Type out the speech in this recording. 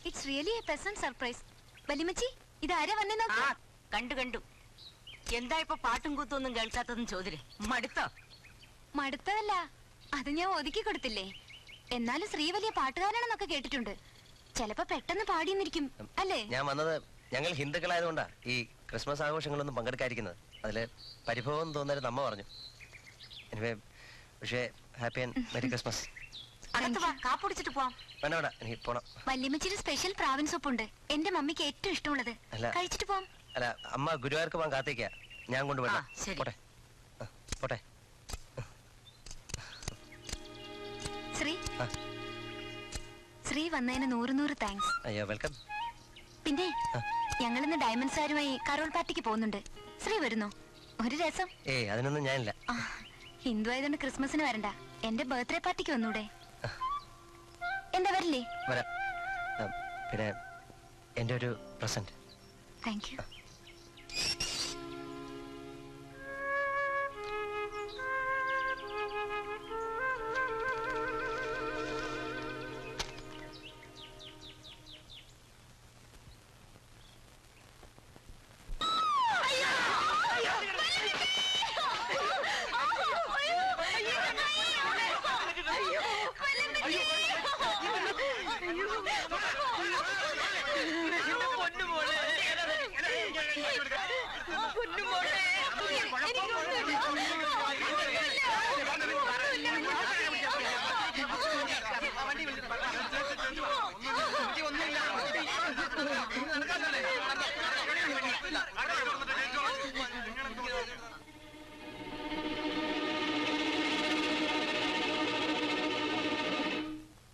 It's really a pleasant surprise. വല്യമ്മച്ചി, ഇതാരാ വന്നേ നോക്ക്. കണ്ടു. എന്താ ഇപ്പൊ പാട്ടും കൂത്തൊന്നും കേൾക്കാത്തതും ചോദിരേ? മടുത്തോ? മടുത്തതല്ല, അത് ഞാൻ ഒതുക്കി കൊടുത്തില്ലേ. എന്നാലും ശ്രീ വലിയ പാട്ടുകാരാണെന്നൊക്കെ കേട്ടിട്ടുണ്ട്. ചിലപ്പോ പെട്ടെന്ന് പാടിയെന്നിരിക്കും അല്ലേ? ഞാൻ വന്നത് ഞങ്ങൾ ഹിന്ദുക്കളായതുകൊണ്ടാ ഈ ക്രിസ്മസ് ആഘോഷങ്ങളൊന്നും പങ്കെടുക്കാതിരിക്കുന്നത്. അതില് പരിഭവം തോന്നരുത് അമ്മ പറഞ്ഞു. എനിവേ, പക്ഷേ ഹാപ്പി ആൻഡ് മെരി ക്രിസ്മസ്. കാപ്പൊടിച്ചിട്ട് പോവാം. വേണ്ട, എനിക്ക് പോണം. വല്യമ്മച്ചിയുടെ സ്പെഷ്യൽ പ്രാവൻ സൂപ്പ് ഉണ്ട്, എന്റെ മമ്മിക്ക് ഏറ്റവും ഇഷ്ടമുള്ളത്. കഴിച്ചിട്ട് പോവാം. അല്ല, അമ്മ ഗുരുവായൂർക്ക് പോകാൻ കാത്തേക്കാ. ഞാൻ കൊണ്ടുപോയി. പോട്ടെ പോട്ടെ. ശ്രീ വന്നതിന് 100 താങ്ക്സ്. അയ്യോ, വെൽക്കം. പിന്നെ ഞങ്ങളിന്ന് ഡയമണ്ട്സാരുമായി കരോൾ പാർട്ടിക്ക് പോകുന്നുണ്ട്. ശ്രീ വരുന്നോ? ഒരു രസം. അതിനൊന്നും ഞാനില്ല. ഹിന്ദു ആയതുകൊണ്ട് ക്രിസ്മസിന് വരണ്ട, എന്റെ ബർത്ത്ഡേ പാർട്ടിക്ക് വന്നൂടെ? എന്താ വരില്ലേ? വരാം. പിന്നെ എന്റെ ഒരു പ്രസന്റ്. Thank you.